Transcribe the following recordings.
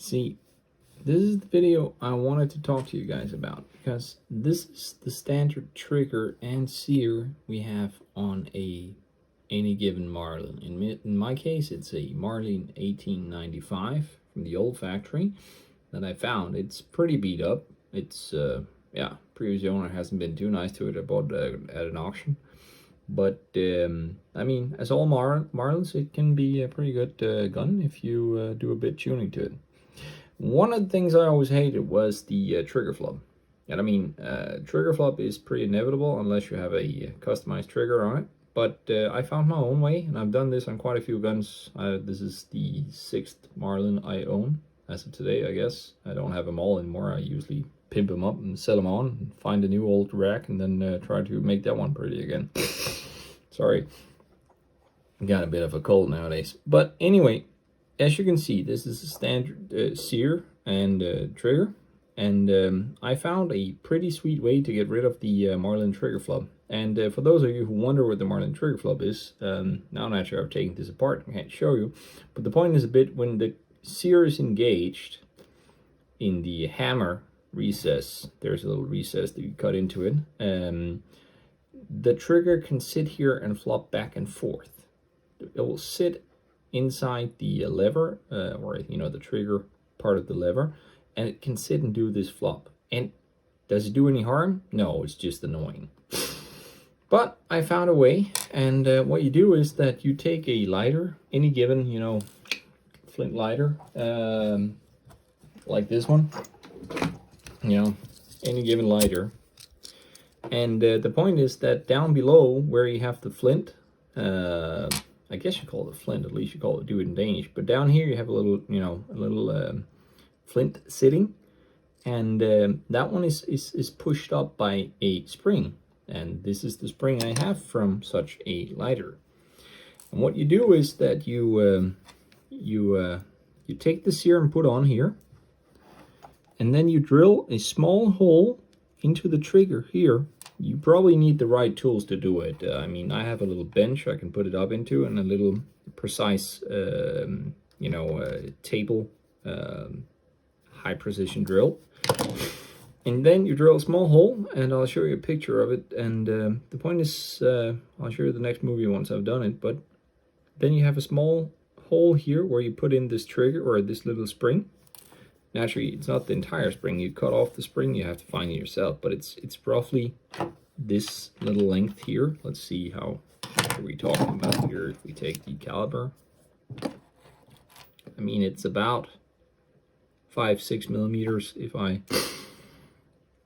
See, this is the video I wanted to talk to you guys about, because this is the standard trigger and sear we have on any given Marlin. In my case, it's a Marlin 1895 from the old factory that I found. It's pretty beat up. It's yeah, previous owner hasn't been too nice to it. I bought it at an auction. But I mean, as all Marlins, it can be a pretty good gun if you do a bit tuning to it. One of the things I always hated was the trigger flop. And I mean, trigger flop is pretty inevitable unless you have a customized trigger on it. But I found my own way, and I've done this on quite a few guns. This is the 6th Marlin I own as of today, I guess. I don't have them all anymore. I usually pimp them up and sell them on, and find a new old rack, and then try to make that one pretty again. Sorry, got a bit of a cold nowadays. But anyway, as you can see, this is a standard sear and trigger, and I found a pretty sweet way to get rid of the Marlin Trigger Flop. And for those of you who wonder what the Marlin Trigger Flop is, now naturally I've taken this apart, I can't show you, but the point is a bit when the sear is engaged in the hammer recess, there's a little recess that you cut into it, the trigger can sit here and flop back and forth. It will sit inside the lever, or you know, the trigger part of the lever, and it can sit and do this flop. And does it do any harm? No, it's just annoying. But I found a way, and what you do is that you take a lighter, any given, you know, flint lighter, like this one, you know, any given lighter. And the point is that down below where you have the flint, I guess you call it a flint, at least you call it, do it in Danish. But down here you have a little, you know, a little flint sitting. And that one is pushed up by a spring. And this is the spring I have from such a lighter. And what you do is that you take the sear and put on here. And then you drill a small hole into the trigger here. You probably need the right tools to do it. I mean, I have a little bench I can put it up into, and a little precise, you know, table, high precision drill. And then you drill a small hole, and I'll show you a picture of it. And the point is, I'll show you the next movie once I've done it. But then you have a small hole here where you put in this trigger, or this little spring. Naturally, it's not the entire spring. You cut off the spring, you have to find it yourself, but it's roughly this little length here. Let's see how are we talking about here if we take the caliber. I mean, it's about 5-6 millimeters. If I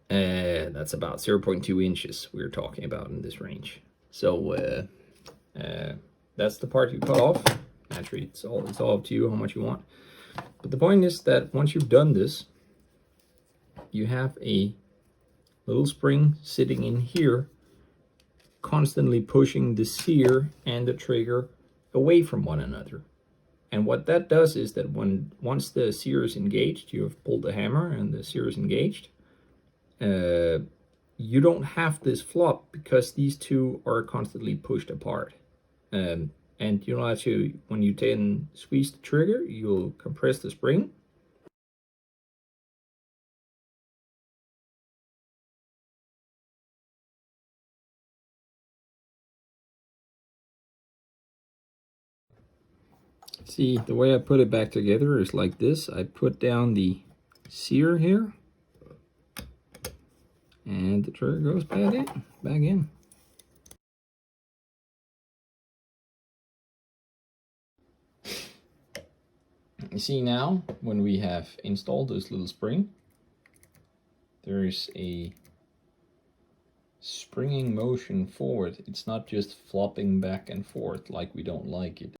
that's about 0.2 inches we're talking about in this range. So that's the part you cut off. Naturally, it's all up to you how much you want. But the point is that once you've done this, you have a little spring sitting in here, constantly pushing the sear and the trigger away from one another. And what that does is that once the sear is engaged, you have pulled the hammer and the sear is engaged, you don't have this flop because these two are constantly pushed apart. And you'll actually, when you then squeeze the trigger, you'll compress the spring. See, the way I put it back together is like this. I put down the sear here, and the trigger goes back in. You see now, when we have installed this little spring, there is a springing motion forward. It's not just flopping back and forth like we don't like it.